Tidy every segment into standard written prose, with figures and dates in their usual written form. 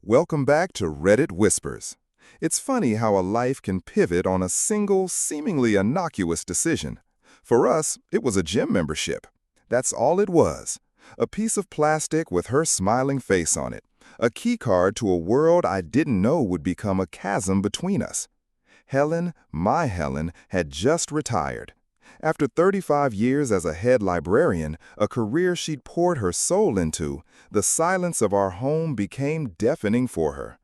Welcome back to Reddit Whispers. It's funny how a life can pivot on a single, seemingly innocuous decision. For us, it was a gym membership. That's all it was. A piece of plastic with her smiling face on it. A key card to a world I didn't know would become a chasm between us. Helen, my Helen, had just retired. After 35 years as a head librarian, a career she'd poured her soul into, the silence of our home became deafening for her.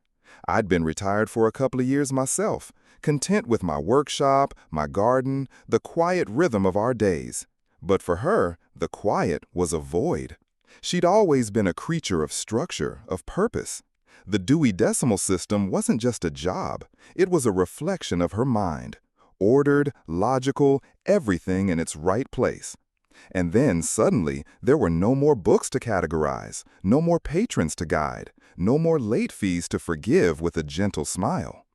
I'd been retired for a couple of years myself, content with my workshop, my garden, the quiet rhythm of our days. But for her, the quiet was a void. She'd always been a creature of structure, of purpose. The Dewey Decimal System wasn't just a job, it was a reflection of her mind. Ordered, logical, everything in its right place. And then, suddenly, there were no more books to categorize, no more patrons to guide, no more late fees to forgive with a gentle smile.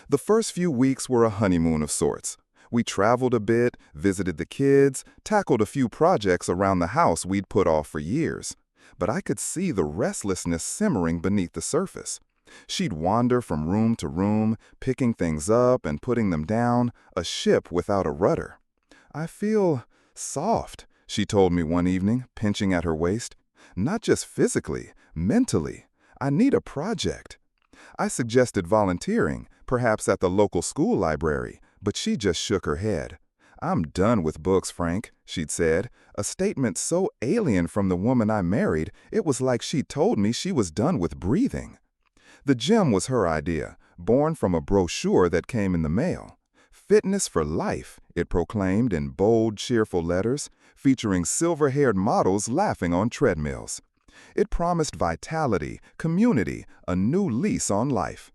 The first few weeks were a honeymoon of sorts. We traveled a bit, visited the kids, tackled a few projects around the house we'd put off for years. But I could see the restlessness simmering beneath the surface. She'd wander from room to room, picking things up and putting them down, a ship without a rudder. "I feel soft," she told me one evening, pinching at her waist. "Not just physically, mentally. I need a project." I suggested volunteering, perhaps at the local school library, but she just shook her head. "I'm done with books, Frank," she'd said, a statement so alien from the woman I married, it was like she'd told me she was done with breathing. The gym was her idea, born from a brochure that came in the mail. "Fitness for life," it proclaimed in bold, cheerful letters, featuring silver-haired models laughing on treadmills. It promised vitality, community, a new lease on life.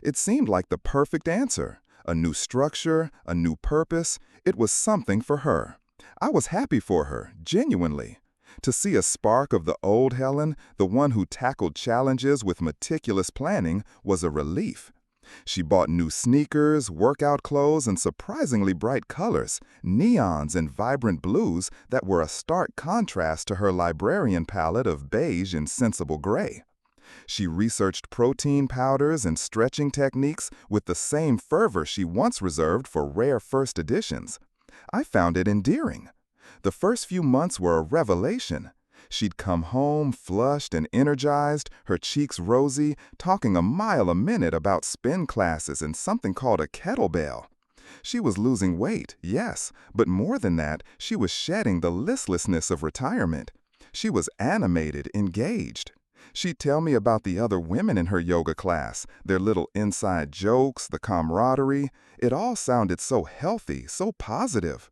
It seemed like the perfect answer. A new structure, a new purpose. It was something for her. I was happy for her, genuinely. To see a spark of the old Helen, the one who tackled challenges with meticulous planning, was a relief. She bought new sneakers, workout clothes, and surprisingly bright colors, neons and vibrant blues that were a stark contrast to her librarian palette of beige and sensible gray. She researched protein powders and stretching techniques with the same fervor she once reserved for rare first editions. I found it endearing. The first few months were a revelation. She'd come home flushed and energized, her cheeks rosy, talking a mile a minute about spin classes and something called a kettlebell. She was losing weight, yes, but more than that, she was shedding the listlessness of retirement. She was animated, engaged. She'd tell me about the other women in her yoga class, their little inside jokes, the camaraderie. It all sounded so healthy, so positive.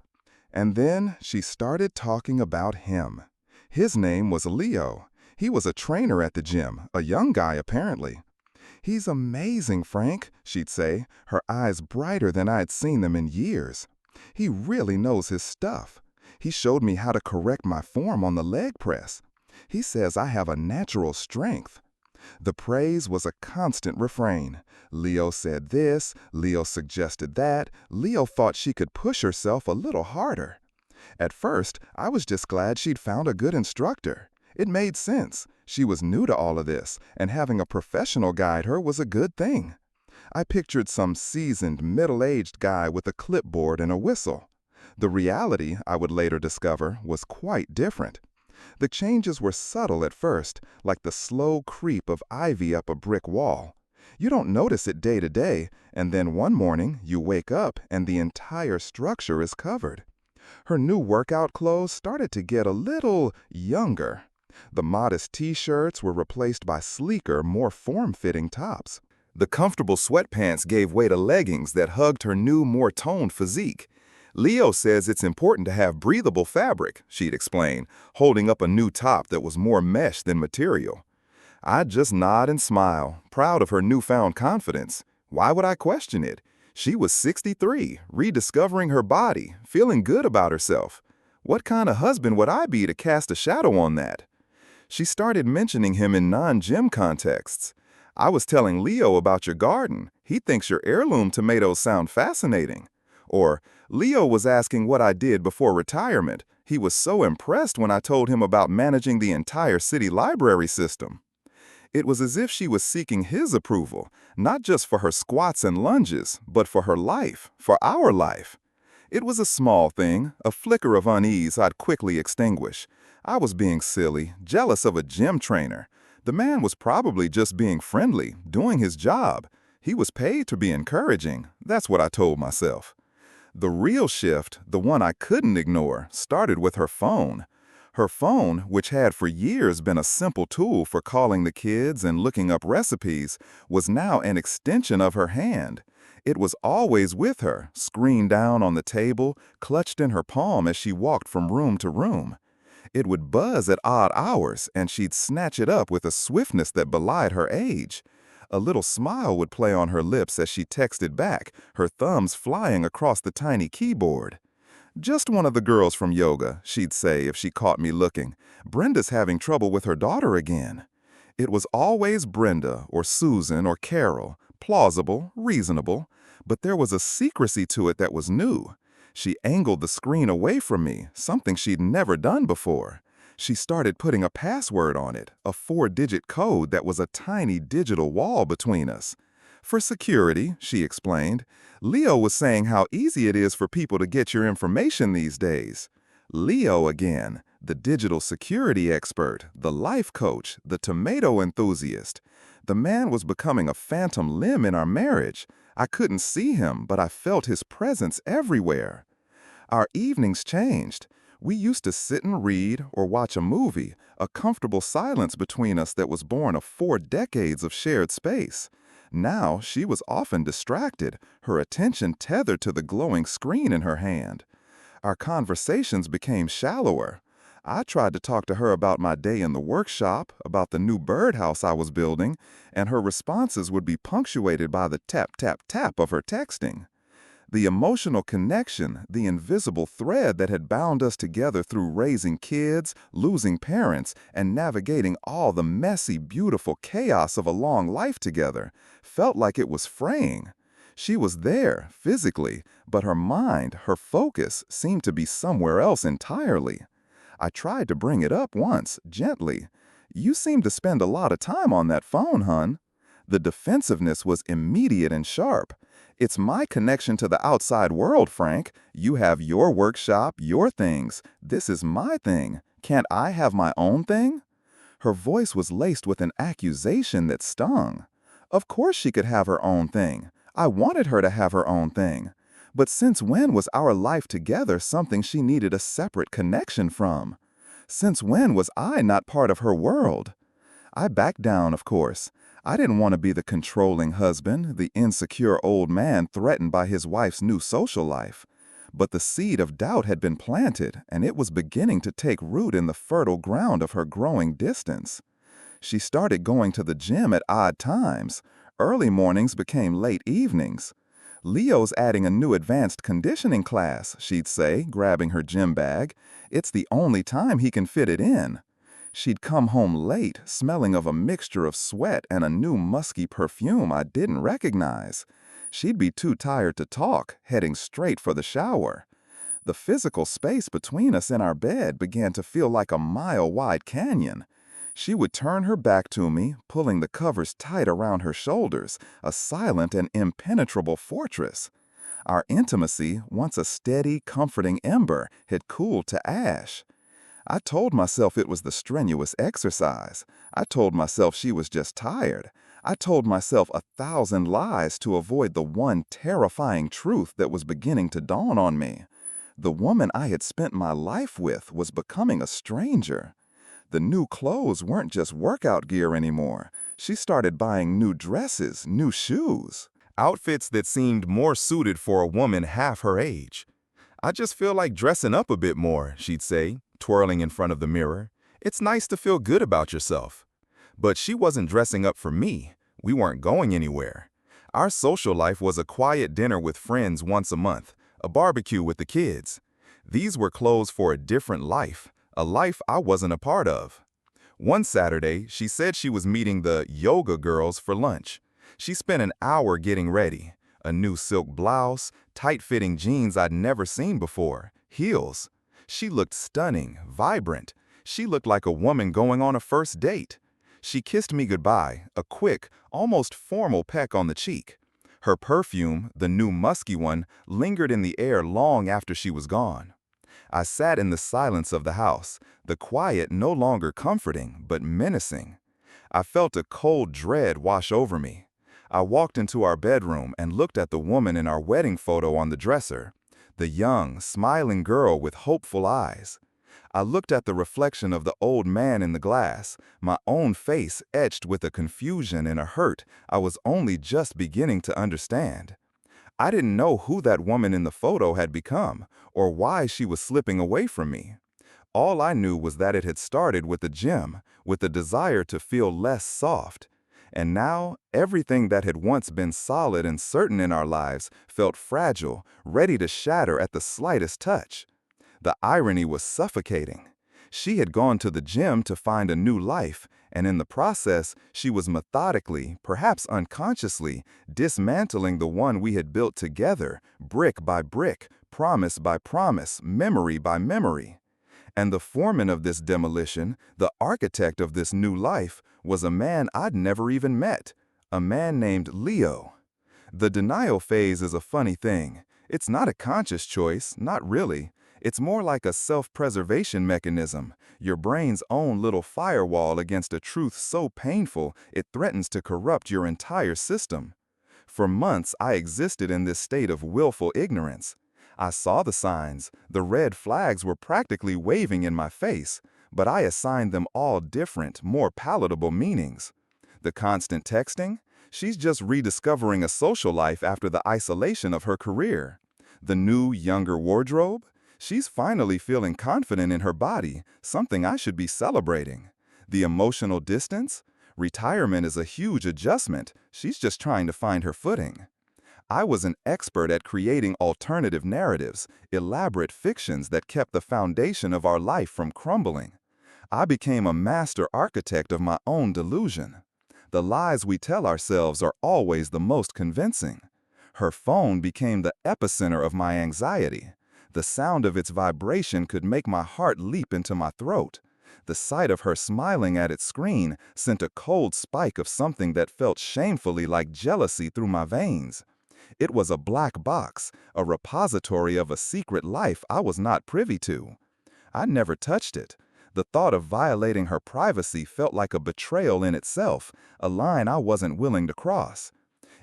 And then she started talking about him. His name was Leo. He was a trainer at the gym, a young guy apparently. "He's amazing, Frank," she'd say, her eyes brighter than I'd seen them in years. "He really knows his stuff. He showed me how to correct my form on the leg press. He says I have a natural strength." The praise was a constant refrain. Leo said this, Leo suggested that, Leo thought she could push herself a little harder. At first, I was just glad she'd found a good instructor. It made sense. She was new to all of this, and having a professional guide her was a good thing. I pictured some seasoned, middle-aged guy with a clipboard and a whistle. The reality, I would later discover, was quite different. The changes were subtle at first, like the slow creep of ivy up a brick wall. You don't notice it day to day, and then one morning you wake up and the entire structure is covered. Her new workout clothes started to get a little younger. The modest t-shirts were replaced by sleeker, more form-fitting tops. The comfortable sweatpants gave way to leggings that hugged her new, more toned physique. "Leo says it's important to have breathable fabric," she'd explain, holding up a new top that was more mesh than material. I'd just nod and smile, proud of her newfound confidence. Why would I question it? She was 63, rediscovering her body, feeling good about herself. What kind of husband would I be to cast a shadow on that? She started mentioning him in non-gym contexts. "I was telling Leo about your garden. He thinks your heirloom tomatoes sound fascinating." Or, "Leo was asking what I did before retirement. He was so impressed when I told him about managing the entire city library system." It was as if she was seeking his approval, not just for her squats and lunges, but for her life, for our life. It was a small thing, a flicker of unease I'd quickly extinguish. I was being silly, jealous of a gym trainer. The man was probably just being friendly, doing his job. He was paid to be encouraging. That's what I told myself. The real shift, the one I couldn't ignore, started with her phone. Her phone, which had for years been a simple tool for calling the kids and looking up recipes, was now an extension of her hand. It was always with her, screen down on the table, clutched in her palm as she walked from room to room. It would buzz at odd hours, and she'd snatch it up with a swiftness that belied her age. A little smile would play on her lips as she texted back, her thumbs flying across the tiny keyboard. "Just one of the girls from yoga," she'd say if she caught me looking. "Brenda's having trouble with her daughter again." It was always Brenda or Susan or Carol, plausible, reasonable, but there was a secrecy to it that was new. She angled the screen away from me, something she'd never done before. She started putting a password on it, a 4-digit code that was a tiny digital wall between us. "For security," she explained. "Leo was saying how easy it is for people to get your information these days." Leo again, the digital security expert, the life coach, the tomato enthusiast. The man was becoming a phantom limb in our marriage. I couldn't see him, but I felt his presence everywhere. Our evenings changed. We used to sit and read or watch a movie, a comfortable silence between us that was born of 4 decades of shared space. Now she was often distracted, her attention tethered to the glowing screen in her hand. Our conversations became shallower. I tried to talk to her about my day in the workshop, about the new birdhouse I was building, and her responses would be punctuated by the tap, tap, tap of her texting. The emotional connection, the invisible thread that had bound us together through raising kids, losing parents, and navigating all the messy, beautiful chaos of a long life together, felt like it was fraying. She was there, physically, but her mind, her focus, seemed to be somewhere else entirely. I tried to bring it up once, gently. "You seem to spend a lot of time on that phone, hun." The defensiveness was immediate and sharp. "It's my connection to the outside world, Frank. You have your workshop, your things. This is my thing. Can't I have my own thing?" Her voice was laced with an accusation that stung. Of course she could have her own thing. I wanted her to have her own thing. But since when was our life together something she needed a separate connection from? Since when was I not part of her world? I backed down, of course. I didn't want to be the controlling husband, the insecure old man threatened by his wife's new social life. But the seed of doubt had been planted, and it was beginning to take root in the fertile ground of her growing distance. She started going to the gym at odd times. Early mornings became late evenings. "Leo's adding a new advanced conditioning class," she'd say, grabbing her gym bag. "It's the only time he can fit it in." She'd come home late, smelling of a mixture of sweat and a new musky perfume I didn't recognize. She'd be too tired to talk, heading straight for the shower. The physical space between us in our bed began to feel like a mile-wide canyon. She would turn her back to me, pulling the covers tight around her shoulders, a silent and impenetrable fortress. Our intimacy, once a steady, comforting ember, had cooled to ash. I told myself it was the strenuous exercise. I told myself she was just tired. I told myself 1,000 lies to avoid the one terrifying truth that was beginning to dawn on me. The woman I had spent my life with was becoming a stranger. The new clothes weren't just workout gear anymore. She started buying new dresses, new shoes, outfits that seemed more suited for a woman half her age. "I just feel like dressing up a bit more," she'd say, twirling in front of the mirror. "It's nice to feel good about yourself." But she wasn't dressing up for me. We weren't going anywhere. Our social life was a quiet dinner with friends once a month, a barbecue with the kids. These were clothes for a different life, a life I wasn't a part of. One Saturday, she said she was meeting the yoga girls for lunch. She spent an hour getting ready. A new silk blouse, tight-fitting jeans I'd never seen before, heels. She looked stunning, vibrant. She looked like a woman going on a first date. She kissed me goodbye, a quick, almost formal peck on the cheek. Her perfume, the new musky one, lingered in the air long after she was gone. I sat in the silence of the house, the quiet no longer comforting, but menacing. I felt a cold dread wash over me. I walked into our bedroom and looked at the woman in our wedding photo on the dresser, the young, smiling girl with hopeful eyes. I looked at the reflection of the old man in the glass, my own face etched with a confusion and a hurt I was only just beginning to understand. I didn't know who that woman in the photo had become, or why she was slipping away from me. All I knew was that it had started with a gym, with a desire to feel less soft. And now, everything that had once been solid and certain in our lives felt fragile, ready to shatter at the slightest touch. The irony was suffocating. She had gone to the gym to find a new life, and in the process, she was methodically, perhaps unconsciously, dismantling the one we had built together, brick by brick, promise by promise, memory by memory. And the foreman of this demolition, the architect of this new life, was a man I'd never even met, a man named Leo. The denial phase is a funny thing. It's not a conscious choice, not really. It's more like a self-preservation mechanism, your brain's own little firewall against a truth so painful it threatens to corrupt your entire system. For months, I existed in this state of willful ignorance. I saw the signs, the red flags were practically waving in my face, but I assigned them all different, more palatable meanings. The constant texting? She's just rediscovering a social life after the isolation of her career. The new, younger wardrobe? She's finally feeling confident in her body, something I should be celebrating. The emotional distance? Retirement is a huge adjustment. She's just trying to find her footing. I was an expert at creating alternative narratives, elaborate fictions that kept the foundation of our life from crumbling. I became a master architect of my own delusion. The lies we tell ourselves are always the most convincing. Her phone became the epicenter of my anxiety. The sound of its vibration could make my heart leap into my throat. The sight of her smiling at its screen sent a cold spike of something that felt shamefully like jealousy through my veins. It was a black box, a repository of a secret life I was not privy to. I never touched it. The thought of violating her privacy felt like a betrayal in itself, a line I wasn't willing to cross.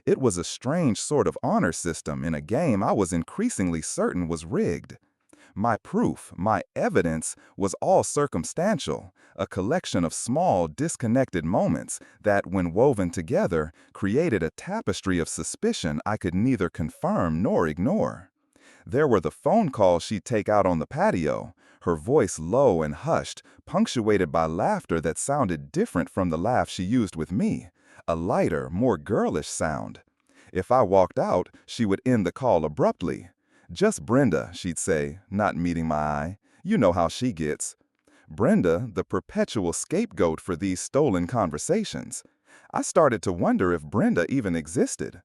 It was a strange sort of honor system in a game I was increasingly certain was rigged. My proof, my evidence, was all circumstantial, a collection of small, disconnected moments that, when woven together, created a tapestry of suspicion I could neither confirm nor ignore. There were the phone calls she'd take out on the patio, her voice low and hushed, punctuated by laughter that sounded different from the laugh she used with me, a lighter, more girlish sound. If I walked out, she would end the call abruptly. "Just Brenda," she'd say, not meeting my eye. "You know how she gets." Brenda, the perpetual scapegoat for these stolen conversations. I started to wonder if Brenda even existed.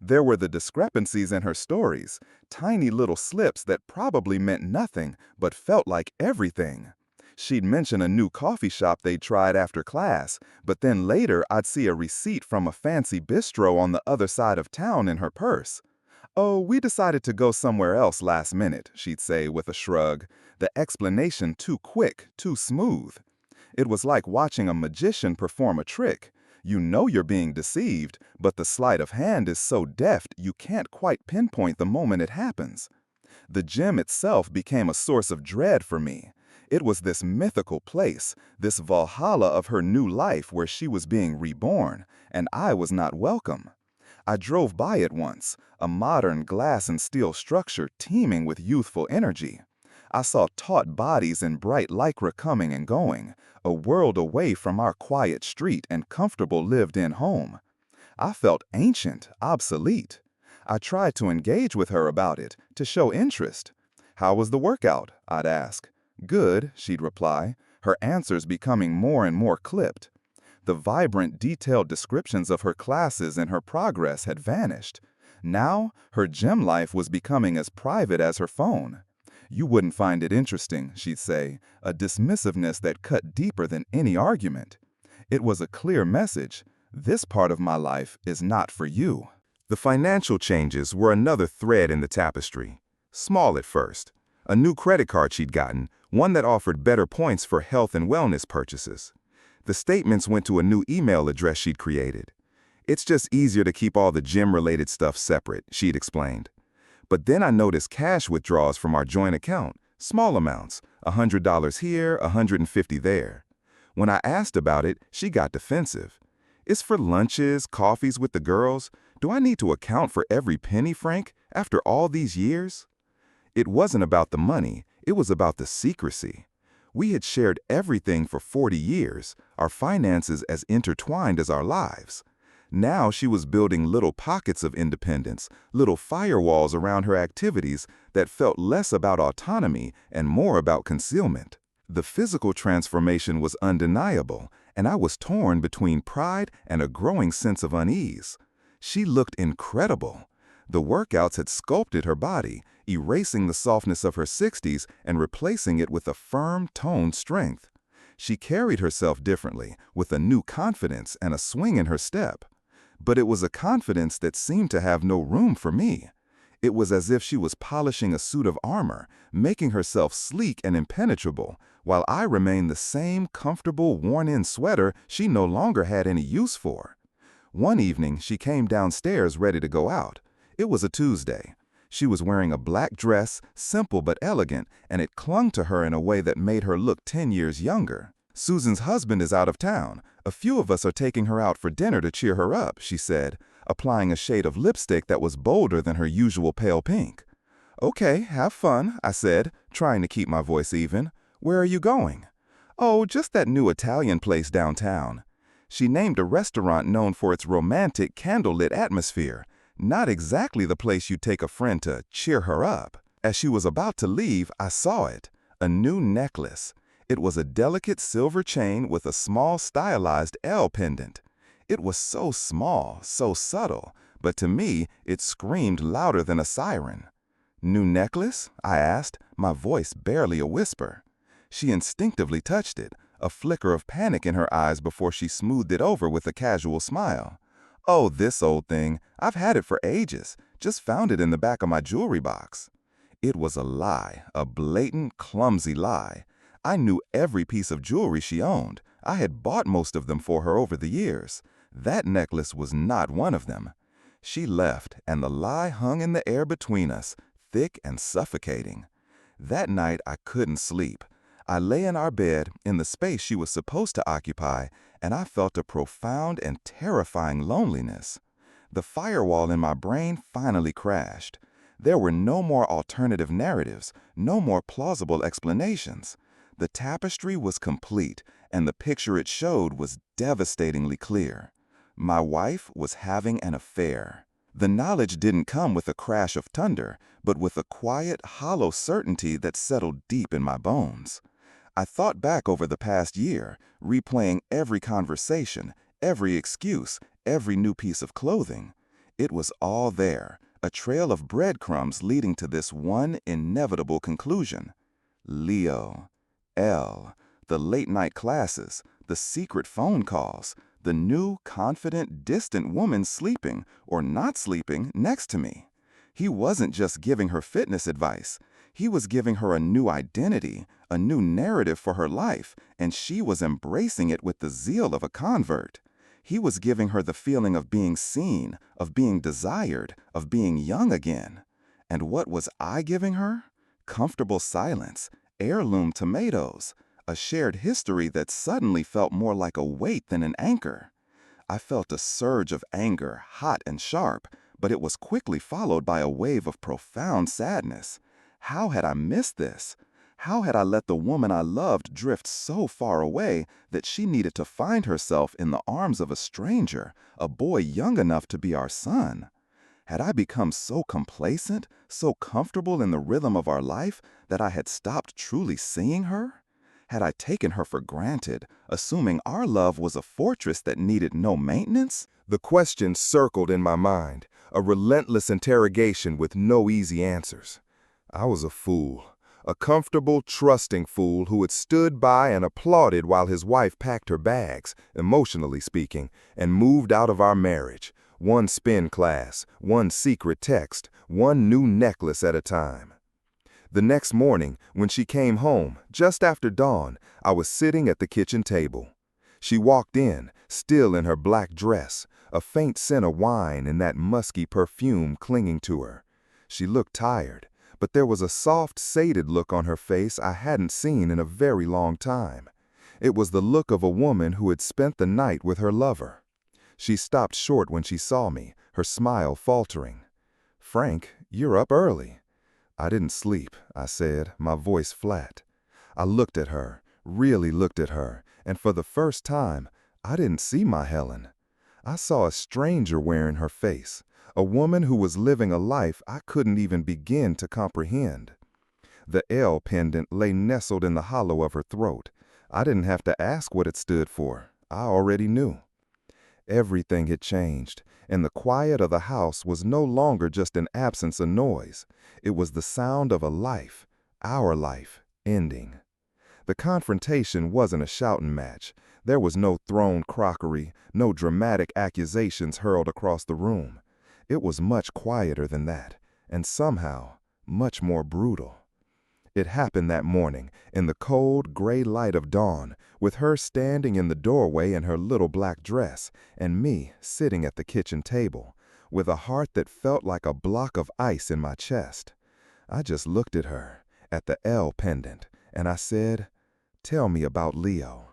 There were the discrepancies in her stories, tiny little slips that probably meant nothing but felt like everything. She'd mention a new coffee shop they'd tried after class, but then later I'd see a receipt from a fancy bistro on the other side of town in her purse. "Oh, we decided to go somewhere else last minute," she'd say with a shrug, the explanation too quick, too smooth. It was like watching a magician perform a trick. You know you're being deceived, but the sleight of hand is so deft you can't quite pinpoint the moment it happens. The gym itself became a source of dread for me. It was this mythical place, this Valhalla of her new life where she was being reborn, and I was not welcome. I drove by it once, a modern glass and steel structure teeming with youthful energy. I saw taut bodies in bright lycra coming and going, a world away from our quiet street and comfortable lived-in home. I felt ancient, obsolete. I tried to engage with her about it, to show interest. "How was the workout?" I'd ask. "Good," she'd reply, her answers becoming more and more clipped. The vibrant, detailed descriptions of her classes and her progress had vanished. Now, her gym life was becoming as private as her phone. "You wouldn't find it interesting," she'd say, a dismissiveness that cut deeper than any argument. It was a clear message. This part of my life is not for you. The financial changes were another thread in the tapestry. Small at first. A new credit card she'd gotten, one that offered better points for health and wellness purchases. The statements went to a new email address she'd created. It's just easier to keep all the gym-related stuff separate, she'd explained. But then I noticed cash withdrawals from our joint account, small amounts, $100 here, $150 there. When I asked about it, she got defensive. It's for lunches, coffees with the girls. Do I need to account for every penny, Frank, after all these years? It wasn't about the money, it was about the secrecy. We had shared everything for 40 years, our finances as intertwined as our lives. Now she was building little pockets of independence, little firewalls around her activities that felt less about autonomy and more about concealment. The physical transformation was undeniable, and I was torn between pride and a growing sense of unease. She looked incredible. The workouts had sculpted her body, erasing the softness of her 60s and replacing it with a firm, toned strength. She carried herself differently, with a new confidence and a swing in her step. But it was a confidence that seemed to have no room for me. It was as if she was polishing a suit of armor, making herself sleek and impenetrable, while I remained the same comfortable, worn-in sweater she no longer had any use for. One evening, she came downstairs ready to go out. It was a Tuesday. She was wearing a black dress, simple but elegant, and it clung to her in a way that made her look 10 years younger. "Susan's husband is out of town. A few of us are taking her out for dinner to cheer her up," she said, applying a shade of lipstick that was bolder than her usual pale pink. "Okay, have fun," I said, trying to keep my voice even. "Where are you going?" "Oh, just that new Italian place downtown." She named a restaurant known for its romantic, candlelit atmosphere. Not exactly the place you'd take a friend to cheer her up. As she was about to leave, I saw it. A new necklace. It was a delicate silver chain with a small stylized L pendant. It was so small, so subtle, but to me, it screamed louder than a siren. "New necklace?" I asked, my voice barely a whisper. She instinctively touched it, a flicker of panic in her eyes before she smoothed it over with a casual smile. "Oh, this old thing. I've had it for ages. Just found it in the back of my jewelry box." It was a lie, a blatant, clumsy lie. I knew every piece of jewelry she owned. I had bought most of them for her over the years. That necklace was not one of them. She left, and the lie hung in the air between us, thick and suffocating. That night, I couldn't sleep. I lay in our bed, in the space she was supposed to occupy, and I felt a profound and terrifying loneliness. The firewall in my brain finally crashed. There were no more alternative narratives, no more plausible explanations. The tapestry was complete, and the picture it showed was devastatingly clear. My wife was having an affair. The knowledge didn't come with a crash of thunder, but with a quiet, hollow certainty that settled deep in my bones. I thought back over the past year, replaying every conversation, every excuse, every new piece of clothing. It was all there, a trail of breadcrumbs leading to this one inevitable conclusion. Leo, Elle, the late-night classes, the secret phone calls, the new, confident, distant woman sleeping, or not sleeping, next to me. He wasn't just giving her fitness advice. He was giving her a new identity, a new narrative for her life, and she was embracing it with the zeal of a convert. He was giving her the feeling of being seen, of being desired, of being young again. And what was I giving her? Comfortable silence, heirloom tomatoes, a shared history that suddenly felt more like a weight than an anchor. I felt a surge of anger, hot and sharp, but it was quickly followed by a wave of profound sadness. How had I missed this? How had I let the woman I loved drift so far away that she needed to find herself in the arms of a stranger, a boy young enough to be our son? Had I become so complacent, so comfortable in the rhythm of our life that I had stopped truly seeing her? Had I taken her for granted, assuming our love was a fortress that needed no maintenance? The question circled in my mind, a relentless interrogation with no easy answers. I was a fool A comfortable, trusting fool who had stood by and applauded while his wife packed her bags, emotionally speaking, and moved out of our marriage. One spin class, one secret text, one new necklace at a time. The next morning, when she came home, just after dawn, I was sitting at the kitchen table. She walked in, still in her black dress, a faint scent of wine and that musky perfume clinging to her. She looked tired, but there was a soft, sated look on her face I hadn't seen in a very long time. It was the look of a woman who had spent the night with her lover. She stopped short when she saw me, her smile faltering. "Frank, you're up early." "I didn't sleep," I said, my voice flat. I looked at her, really looked at her, and for the first time, I didn't see my Helen. I saw a stranger wearing her face, a woman who was living a life I couldn't even begin to comprehend. The L pendant lay nestled in the hollow of her throat. I didn't have to ask what it stood for. I already knew. Everything had changed, and the quiet of the house was no longer just an absence of noise. It was the sound of a life, our life, ending. The confrontation wasn't a shouting match. There was no thrown crockery, no dramatic accusations hurled across the room. It was much quieter than that, and somehow much more brutal. It happened that morning, in the cold, gray light of dawn, with her standing in the doorway in her little black dress, and me sitting at the kitchen table, with a heart that felt like a block of ice in my chest. I just looked at her, at the L pendant, and I said, "Tell me about Leo."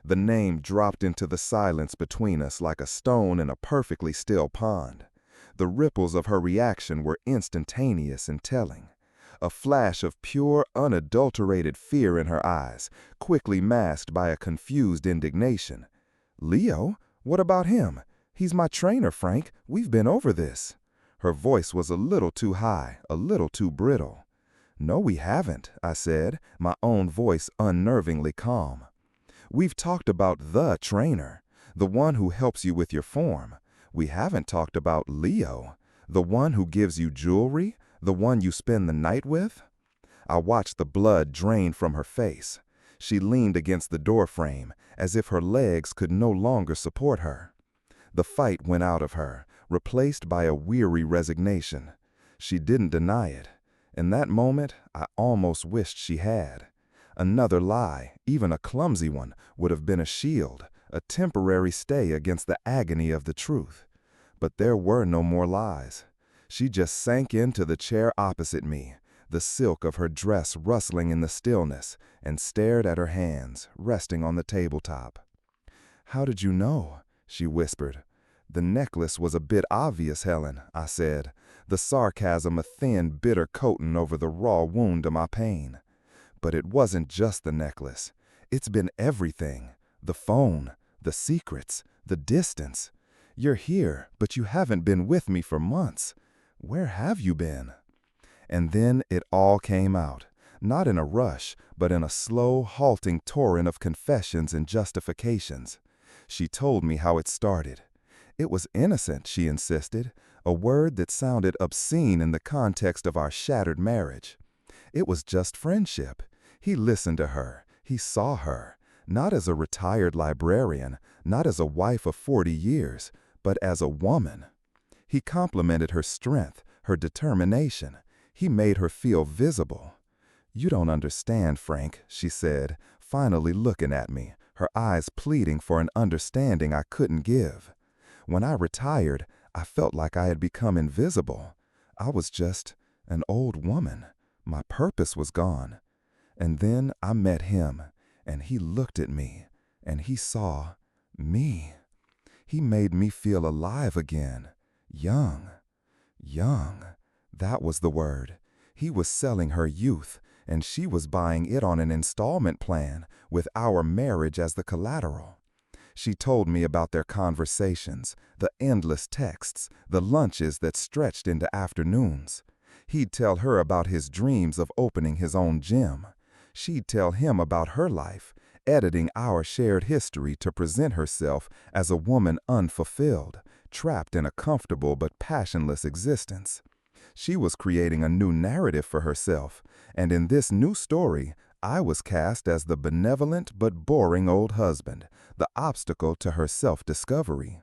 The name dropped into the silence between us like a stone in a perfectly still pond. The ripples of her reaction were instantaneous and telling. A flash of pure, unadulterated fear in her eyes, quickly masked by a confused indignation. "Leo? What about him? He's my trainer, Frank. We've been over this." Her voice was a little too high, a little too brittle. "No, we haven't," I said, my own voice unnervingly calm. "We've talked about the trainer, the one who helps you with your form. We haven't talked about Leo, the one who gives you jewelry, the one you spend the night with." I watched the blood drain from her face. She leaned against the doorframe, as if her legs could no longer support her. The fight went out of her, replaced by a weary resignation. She didn't deny it. In that moment, I almost wished she had. Another lie, even a clumsy one, would have been a shield, a temporary stay against the agony of the truth. But there were no more lies. She just sank into the chair opposite me, the silk of her dress rustling in the stillness, and stared at her hands, resting on the tabletop. "How did you know?" she whispered. "The necklace was a bit obvious, Helen," I said, the sarcasm a thin, bitter coating over the raw wound of my pain. "But it wasn't just the necklace. It's been everything. The phone, the secrets, the distance. You're here, but you haven't been with me for months. Where have you been?" And then it all came out, not in a rush, but in a slow, halting torrent of confessions and justifications. She told me how it started. It was innocent, she insisted, a word that sounded obscene in the context of our shattered marriage. It was just friendship. He listened to her. He saw her, not as a retired librarian, not as a wife of 40 years, but as a woman. He complimented her strength, her determination. He made her feel visible. "You don't understand, Frank," she said, finally looking at me, her eyes pleading for an understanding I couldn't give. "When I retired, I felt like I had become invisible. I was just an old woman. My purpose was gone. And then I met him, and he looked at me, and he saw me. He made me feel alive again, young. Young, that was the word. He was selling her youth, and she was buying it on an installment plan, with our marriage as the collateral. She told me about their conversations, the endless texts, the lunches that stretched into afternoons. He'd tell her about his dreams of opening his own gym. She'd tell him about her life, editing our shared history to present herself as a woman unfulfilled, trapped in a comfortable but passionless existence. She was creating a new narrative for herself, and in this new story, I was cast as the benevolent but boring old husband, the obstacle to her self-discovery.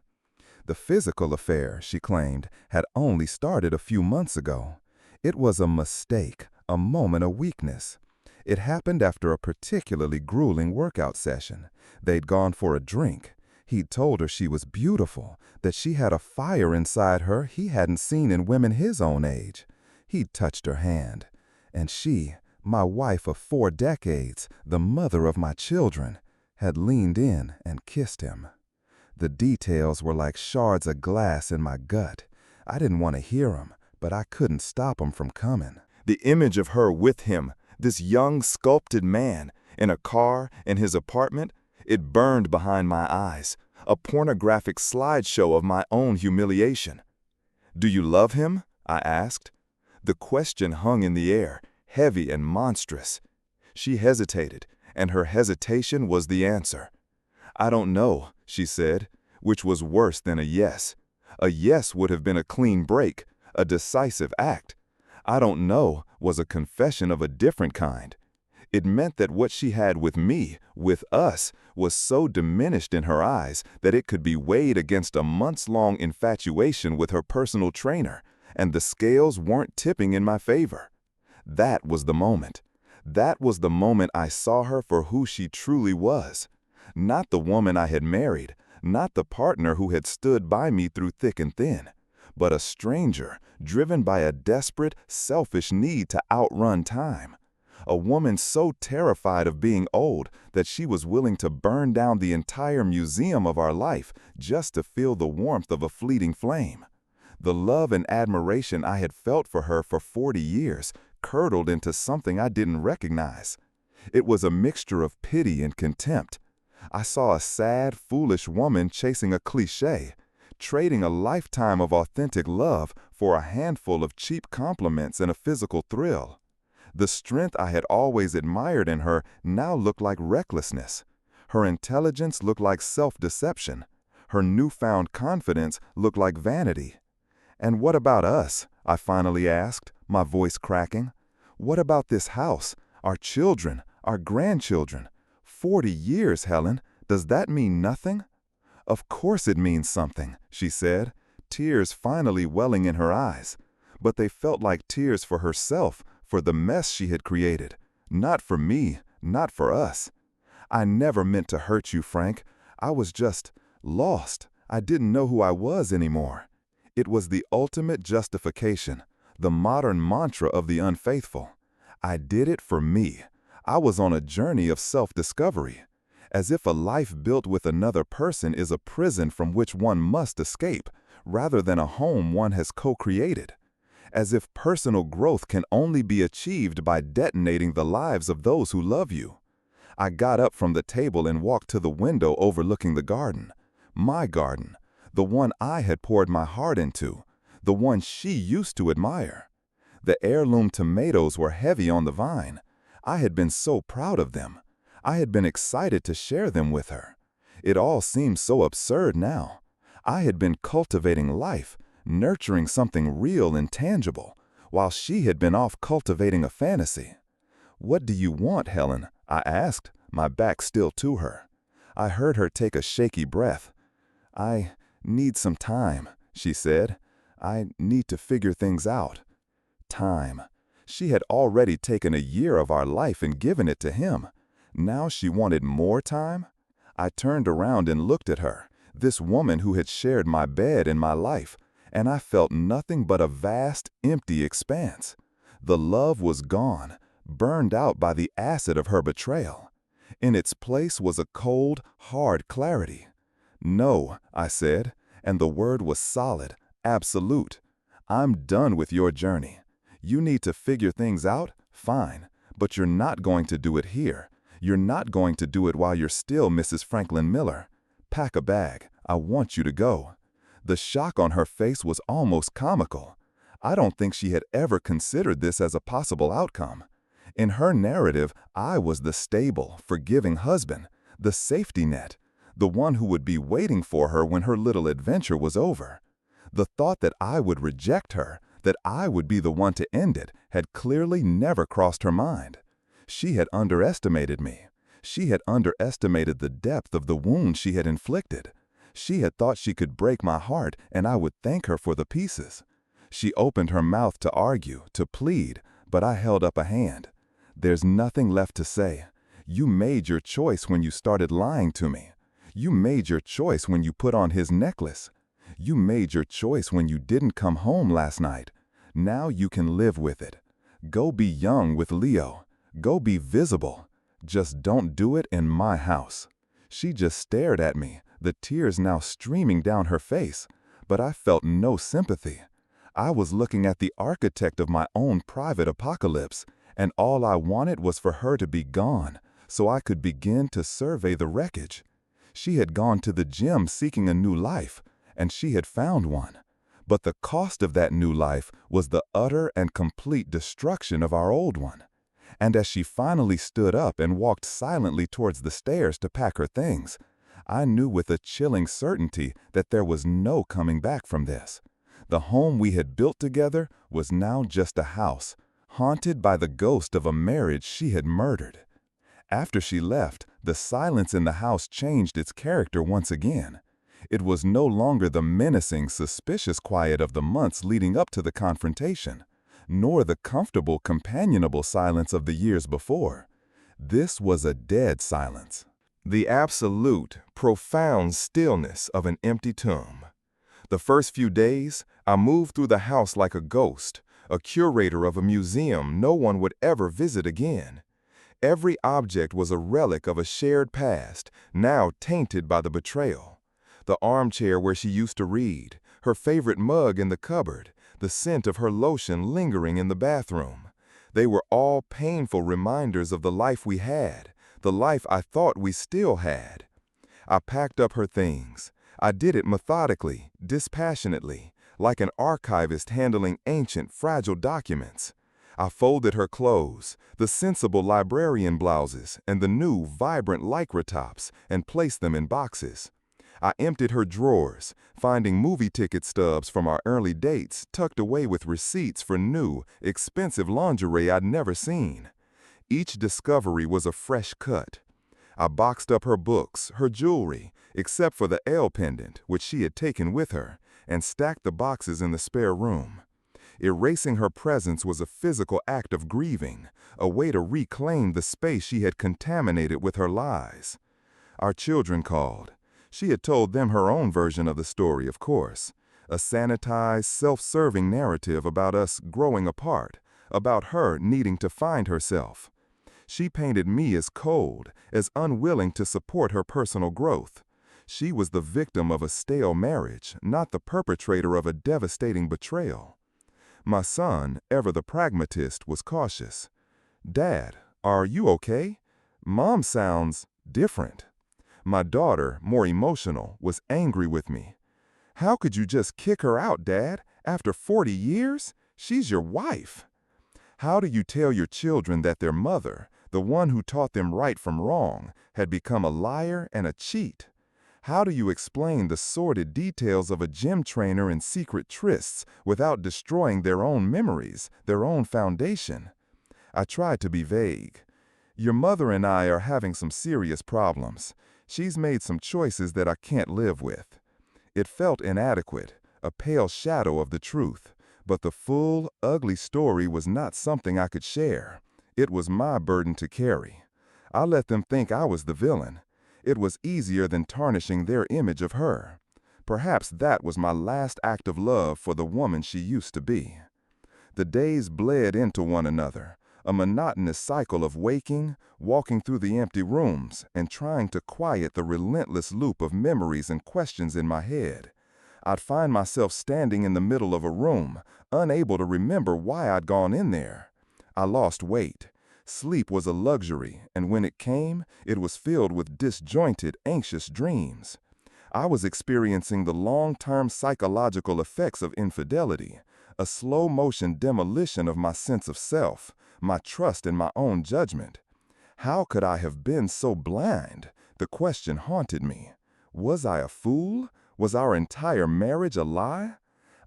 The physical affair, she claimed, had only started a few months ago. It was a mistake, a moment of weakness. It happened after a particularly grueling workout session. They'd gone for a drink. He'd told her she was beautiful, that she had a fire inside her he hadn't seen in women his own age. He'd touched her hand. And she, my wife of 4 decades, the mother of my children, had leaned in and kissed him. The details were like shards of glass in my gut. I didn't want to hear them, but I couldn't stop them from coming. The image of her with him, this young, sculpted man, in a car, in his apartment, it burned behind my eyes, a pornographic slideshow of my own humiliation. "Do you love him?" I asked. The question hung in the air, heavy and monstrous. She hesitated, and her hesitation was the answer. "I don't know," she said, which was worse than a yes. A yes would have been a clean break, a decisive act. "I don't know" was a confession of a different kind. It meant that what she had with me, with us, was so diminished in her eyes that it could be weighed against a months-long infatuation with her personal trainer, and the scales weren't tipping in my favor. That was the moment. That was the moment I saw her for who she truly was. Not the woman I had married, not the partner who had stood by me through thick and thin, but a stranger driven by a desperate, selfish need to outrun time. A woman so terrified of being old that she was willing to burn down the entire museum of our life just to feel the warmth of a fleeting flame. The love and admiration I had felt for her for 40 years curdled into something I didn't recognize. It was a mixture of pity and contempt. I saw a sad, foolish woman chasing a cliché, trading a lifetime of authentic love for a handful of cheap compliments and a physical thrill. The strength I had always admired in her now looked like recklessness. Her intelligence looked like self-deception. Her newfound confidence looked like vanity. "And what about us?" I finally asked, my voice cracking. "What about this house, our children, our grandchildren? 40 years, Helen. Does that mean nothing?" "Of course it means something," she said, tears finally welling in her eyes. But they felt like tears for herself, for the mess she had created. Not for me, not for us. "I never meant to hurt you, Frank. I was just lost. I didn't know who I was anymore." It was the ultimate justification, the modern mantra of the unfaithful. I did it for me. I was on a journey of self-discovery. As if a life built with another person is a prison from which one must escape, rather than a home one has co-created. As if personal growth can only be achieved by detonating the lives of those who love you. I got up from the table and walked to the window overlooking the garden. My garden, the one I had poured my heart into, the one she used to admire. The heirloom tomatoes were heavy on the vine. I had been so proud of them. I had been excited to share them with her. It all seemed so absurd now. I had been cultivating life, nurturing something real and tangible, while she had been off cultivating a fantasy. "What do you want, Helen?" I asked, my back still to her. I heard her take a shaky breath. "I need some time," she said. "I need to figure things out." Time. She had already taken a year of our life and given it to him. Now she wanted more time? I turned around and looked at her, this woman who had shared my bed and my life, and I felt nothing but a vast, empty expanse. The love was gone, burned out by the acid of her betrayal. In its place was a cold, hard clarity. "No," I said, and the word was solid, absolute. "I'm done with your journey. You need to figure things out? Fine. But you're not going to do it here. You're not going to do it while you're still Mrs. Franklin Miller. Pack a bag. I want you to go." The shock on her face was almost comical. I don't think she had ever considered this as a possible outcome. In her narrative, I was the stable, forgiving husband, the safety net, the one who would be waiting for her when her little adventure was over. The thought that I would reject her, That I would be the one to end it had clearly never crossed her mind. She had underestimated me. She had underestimated the depth of the wound she had inflicted. She had thought she could break my heart and I would thank her for the pieces. She opened her mouth to argue, to plead, but I held up a hand. There's nothing left to say. You made your choice when you started lying to me. You made your choice when you put on his necklace. You made your choice when you didn't come home last night. Now you can live with it. Go be young with Leo. Go be visible. Just don't do it in my house. She just stared at me, the tears now streaming down her face, but I felt no sympathy. I was looking at the architect of my own private apocalypse, and all I wanted was for her to be gone, so I could begin to survey the wreckage. She had gone to the gym seeking a new life, and she had found one. But the cost of that new life was the utter and complete destruction of our old one. And as she finally stood up and walked silently towards the stairs to pack her things, I knew with a chilling certainty that there was no coming back from this. The home we had built together was now just a house, haunted by the ghost of a marriage she had murdered. After she left, the silence in the house changed its character once again. It was no longer the menacing, suspicious quiet of the months leading up to the confrontation, nor the comfortable, companionable silence of the years before. This was a dead silence. The absolute, profound stillness of an empty tomb. The first few days, I moved through the house like a ghost, a curator of a museum no one would ever visit again. Every object was a relic of a shared past, now tainted by the betrayal. The armchair where she used to read, her favorite mug in the cupboard, the scent of her lotion lingering in the bathroom. They were all painful reminders of the life we had, the life I thought we still had. I packed up her things. I did it methodically, dispassionately, like an archivist handling ancient, fragile documents. I folded her clothes, the sensible librarian blouses and the new, vibrant lycra tops, and placed them in boxes. I emptied her drawers, finding movie ticket stubs from our early dates tucked away with receipts for new, expensive lingerie I'd never seen. Each discovery was a fresh cut. I boxed up her books, her jewelry, except for the L pendant, which she had taken with her, and stacked the boxes in the spare room. Erasing her presence was a physical act of grieving, a way to reclaim the space she had contaminated with her lies. Our children called. She had told them her own version of the story, of course, a sanitized, self-serving narrative about us growing apart, about her needing to find herself. She painted me as cold, as unwilling to support her personal growth. She was the victim of a stale marriage, not the perpetrator of a devastating betrayal. My son, ever the pragmatist, was cautious. "Dad, are you okay? Mom sounds different." My daughter, more emotional, was angry with me. "How could you just kick her out, Dad, after 40 years? She's your wife." How do you tell your children that their mother, the one who taught them right from wrong, had become a liar and a cheat? How do you explain the sordid details of a gym trainer and secret trysts without destroying their own memories, their own foundation? I tried to be vague. "Your mother and I are having some serious problems. She's made some choices that I can't live with." It felt inadequate, a pale shadow of the truth, but the full, ugly story was not something I could share. It was my burden to carry. I let them think I was the villain. It was easier than tarnishing their image of her. Perhaps that was my last act of love for the woman she used to be. The days bled into one another, a monotonous cycle of waking, walking through the empty rooms, and trying to quiet the relentless loop of memories and questions in my head. I'd find myself standing in the middle of a room, unable to remember why I'd gone in there. I lost weight. Sleep was a luxury, and when it came, it was filled with disjointed, anxious dreams. I was experiencing the long-term psychological effects of infidelity, a slow-motion demolition of my sense of self, my trust in my own judgment. How could I have been so blind? The question haunted me. Was I a fool? Was our entire marriage a lie?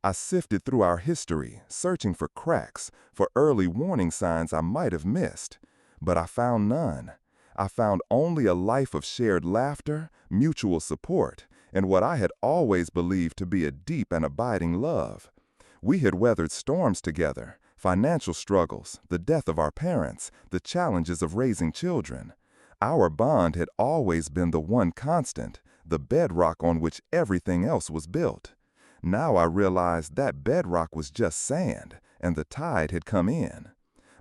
I sifted through our history, searching for cracks, for early warning signs I might have missed. But I found none. I found only a life of shared laughter, mutual support, and what I had always believed to be a deep and abiding love. We had weathered storms together, financial struggles, the death of our parents, the challenges of raising children. Our bond had always been the one constant, the bedrock on which everything else was built. Now I realized that bedrock was just sand, and the tide had come in.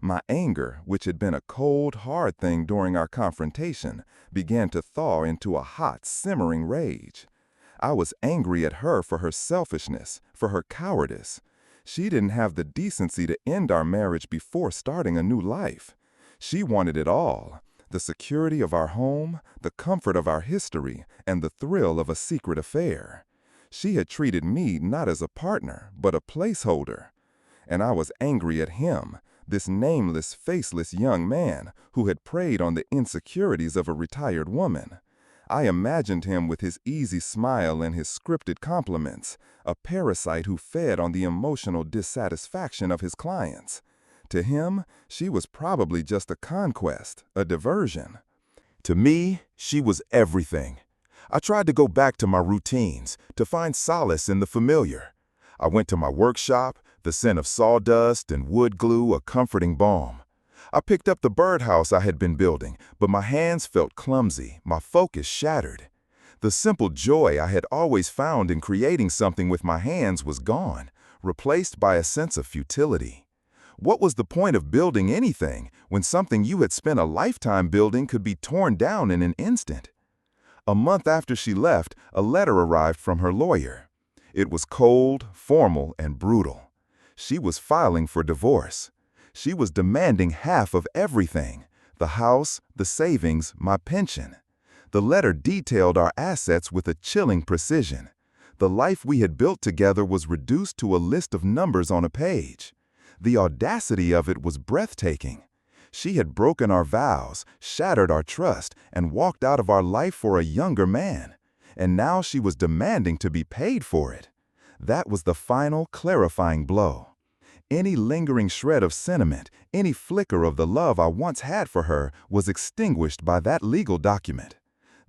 My anger, which had been a cold, hard thing during our confrontation, began to thaw into a hot, simmering rage. I was angry at her for her selfishness, for her cowardice. She didn't have the decency to end our marriage before starting a new life. She wanted it all: the security of our home, the comfort of our history, and the thrill of a secret affair. She had treated me not as a partner, but a placeholder. And I was angry at him, this nameless, faceless young man who had preyed on the insecurities of a retired woman. I imagined him with his easy smile and his scripted compliments, a parasite who fed on the emotional dissatisfaction of his clients. To him, she was probably just a conquest, a diversion. To me, she was everything. I tried to go back to my routines, to find solace in the familiar. I went to my workshop, the scent of sawdust and wood glue a comforting balm. I picked up the birdhouse I had been building, but my hands felt clumsy, my focus shattered. The simple joy I had always found in creating something with my hands was gone, replaced by a sense of futility. What was the point of building anything when something you had spent a lifetime building could be torn down in an instant? A month after she left, a letter arrived from her lawyer. It was cold, formal, and brutal. She was filing for divorce. She was demanding half of everything: the house, the savings, my pension. The letter detailed our assets with a chilling precision. The life we had built together was reduced to a list of numbers on a page. The audacity of it was breathtaking. She had broken our vows, shattered our trust, and walked out of our life for a younger man. And now she was demanding to be paid for it. That was the final, clarifying blow. Any lingering shred of sentiment, any flicker of the love I once had for her was extinguished by that legal document.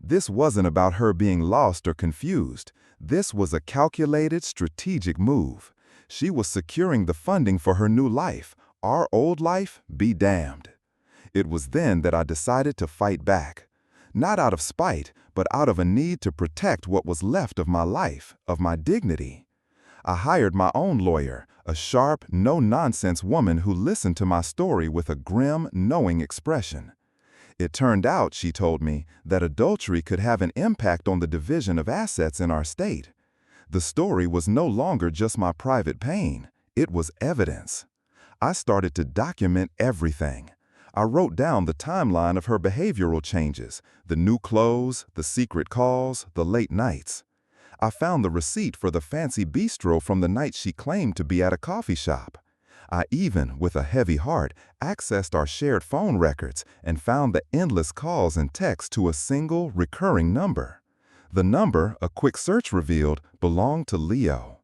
This wasn't about her being lost or confused. This was a calculated, strategic move. She was securing the funding for her new life. Our old life, be damned. It was then that I decided to fight back. Not out of spite, but out of a need to protect what was left of my life, of my dignity. I hired my own lawyer, a sharp, no-nonsense woman who listened to my story with a grim, knowing expression. It turned out, she told me, that adultery could have an impact on the division of assets in our state. The story was no longer just my private pain. It was evidence. I started to document everything. I wrote down the timeline of her behavioral changes, the new clothes, the secret calls, the late nights. I found the receipt for the fancy bistro from the night she claimed to be at a coffee shop. I even, with a heavy heart, accessed our shared phone records and found the endless calls and texts to a single, recurring number. The number, a quick search revealed, belonged to Leo.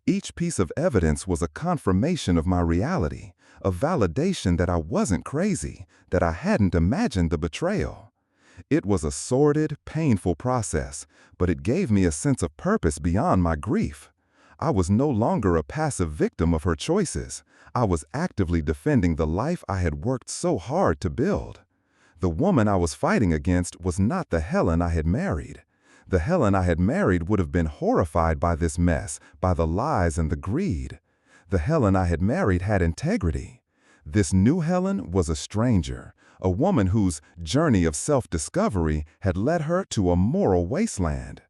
Each piece of evidence was a confirmation of my reality, a validation that I wasn't crazy, that I hadn't imagined the betrayal. It was a sordid, painful process, but it gave me a sense of purpose beyond my grief. I was no longer a passive victim of her choices. I was actively defending the life I had worked so hard to build. The woman I was fighting against was not the Helen I had married. The Helen I had married would have been horrified by this mess, by the lies and the greed. The Helen I had married had integrity. This new Helen was a stranger, a woman whose journey of self-discovery had led her to a moral wasteland.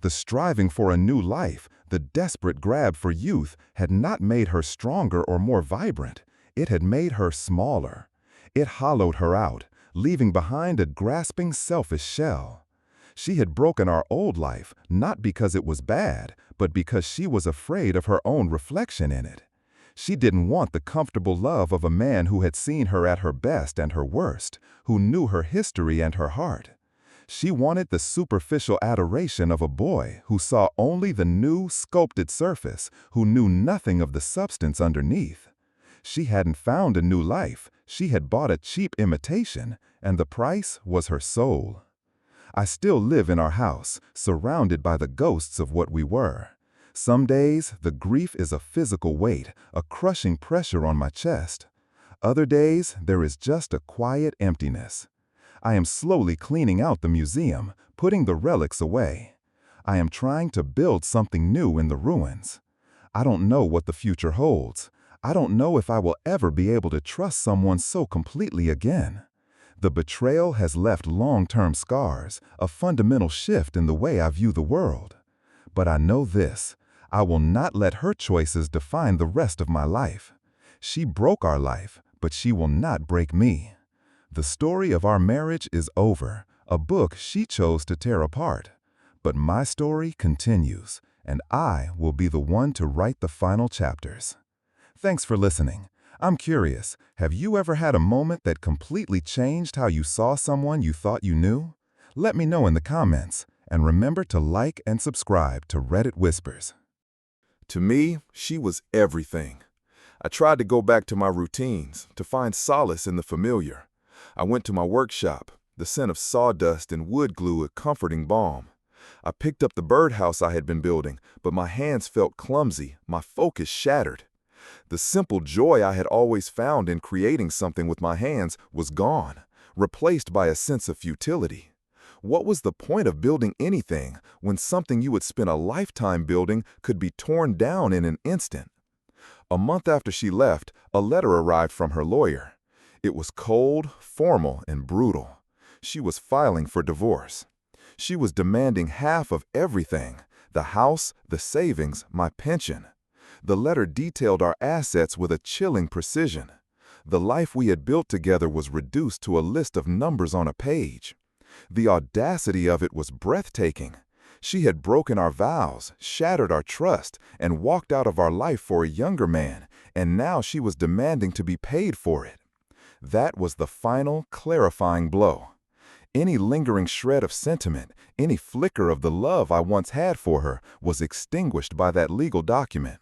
The striving for a new life, the desperate grab for youth, had not made her stronger or more vibrant. It had made her smaller. It hollowed her out, leaving behind a grasping, selfish shell. She had broken our old life, not because it was bad, but because she was afraid of her own reflection in it. She didn't want the comfortable love of a man who had seen her at her best and her worst, who knew her history and her heart. She wanted the superficial adoration of a boy who saw only the new, sculpted surface, who knew nothing of the substance underneath. She hadn't found a new life, she had bought a cheap imitation, and the price was her soul. I still live in our house, surrounded by the ghosts of what we were. Some days, the grief is a physical weight, a crushing pressure on my chest. Other days, there is just a quiet emptiness. I am slowly cleaning out the museum, putting the relics away. I am trying to build something new in the ruins. I don't know what the future holds. I don't know if I will ever be able to trust someone so completely again. The betrayal has left long-term scars, a fundamental shift in the way I view the world. But I know this: I will not let her choices define the rest of my life. She broke our life, but she will not break me. The story of our marriage is over, a book she chose to tear apart. But my story continues, and I will be the one to write the final chapters. Thanks for listening. I'm curious, have you ever had a moment that completely changed how you saw someone you thought you knew? Let me know in the comments, and remember to like and subscribe to Reddit Whispers. To me, she was everything. I tried to go back to my routines, to find solace in the familiar. I went to my workshop, the scent of sawdust and wood glue a comforting balm. I picked up the birdhouse I had been building, but my hands felt clumsy, my focus shattered. The simple joy I had always found in creating something with my hands was gone, replaced by a sense of futility. What was the point of building anything when something you would spend a lifetime building could be torn down in an instant? A month after she left, a letter arrived from her lawyer. It was cold, formal, and brutal. She was filing for divorce. She was demanding half of everything: the house, the savings, my pension. The letter detailed our assets with a chilling precision. The life we had built together was reduced to a list of numbers on a page. The audacity of it was breathtaking. She had broken our vows, shattered our trust, and walked out of our life for a younger man, and now she was demanding to be paid for it. That was the final, clarifying blow. Any lingering shred of sentiment, any flicker of the love I once had for her, was extinguished by that legal document.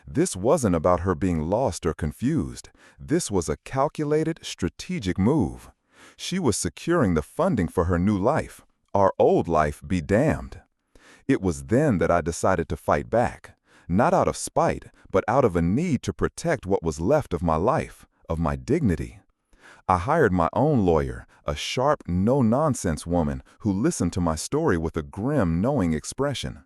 This wasn't about her being lost or confused. This was a calculated, strategic move. She was securing the funding for her new life. Our old life be damned. It was then that I decided to fight back, not out of spite, but out of a need to protect what was left of my life, of my dignity. I hired my own lawyer, a sharp, no-nonsense woman who listened to my story with a grim, knowing expression.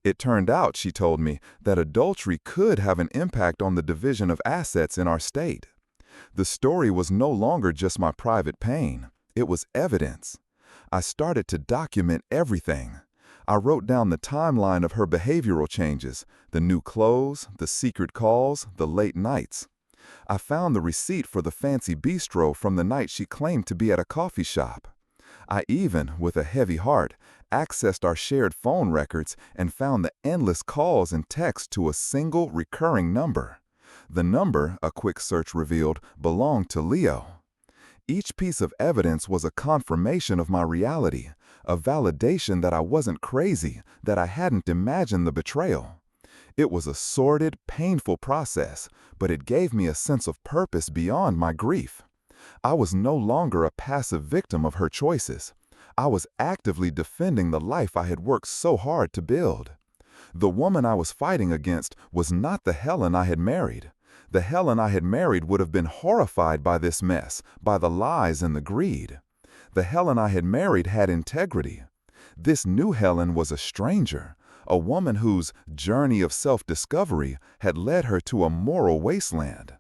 It turned out, she told me, that adultery could have an impact on the division of assets in our state. The story was no longer just my private pain. It was evidence. I started to document everything. I wrote down the timeline of her behavioral changes, the new clothes, the secret calls, the late nights. I found the receipt for the fancy bistro from the night she claimed to be at a coffee shop. I even, with a heavy heart, accessed our shared phone records and found the endless calls and texts to a single recurring number. The number, a quick search revealed, belonged to Leo. Each piece of evidence was a confirmation of my reality, a validation that I wasn't crazy, that I hadn't imagined the betrayal. It was a sordid, painful process, but it gave me a sense of purpose beyond my grief. I was no longer a passive victim of her choices. I was actively defending the life I had worked so hard to build. The woman I was fighting against was not the Helen I had married. The Helen I had married would have been horrified by this mess, by the lies and the greed. The Helen I had married had integrity. This new Helen was a stranger, a woman whose journey of self-discovery had led her to a moral wasteland.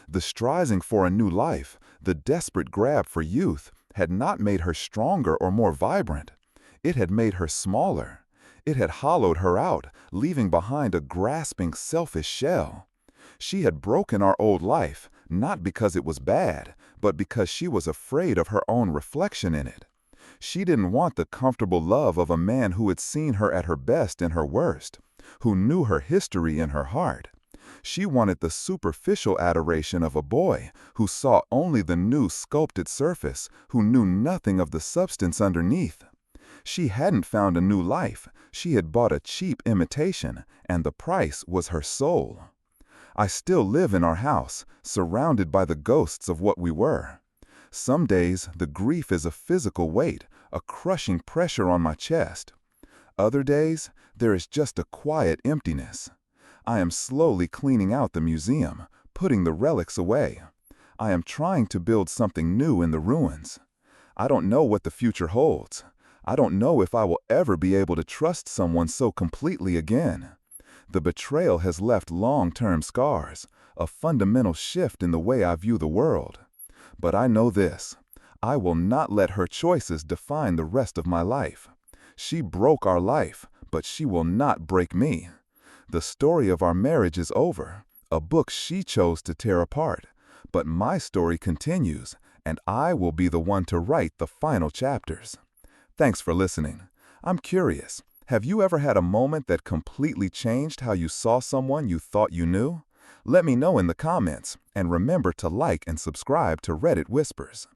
The striving for a new life, the desperate grab for youth, had not made her stronger or more vibrant. It had made her smaller. It had hollowed her out, leaving behind a grasping, selfish shell. She had broken our old life, not because it was bad, but because she was afraid of her own reflection in it. She didn't want the comfortable love of a man who had seen her at her best and her worst, who knew her history in her heart. She wanted the superficial adoration of a boy who saw only the new sculpted surface, who knew nothing of the substance underneath. She hadn't found a new life. She had bought a cheap imitation, and the price was her soul. I still live in our house, surrounded by the ghosts of what we were. Some days, the grief is a physical weight, a crushing pressure on my chest. Other days, there is just a quiet emptiness. I am slowly cleaning out the museum, putting the relics away. I am trying to build something new in the ruins. I don't know what the future holds. I don't know if I will ever be able to trust someone so completely again. The betrayal has left long-term scars, a fundamental shift in the way I view the world. But I know this: I will not let her choices define the rest of my life. She broke our life, but she will not break me. The story of our marriage is over, a book she chose to tear apart. But my story continues, and I will be the one to write the final chapters. Thanks for listening. I'm curious, have you ever had a moment that completely changed how you saw someone you thought you knew? Let me know in the comments, and remember to like and subscribe to Reddit Whispers.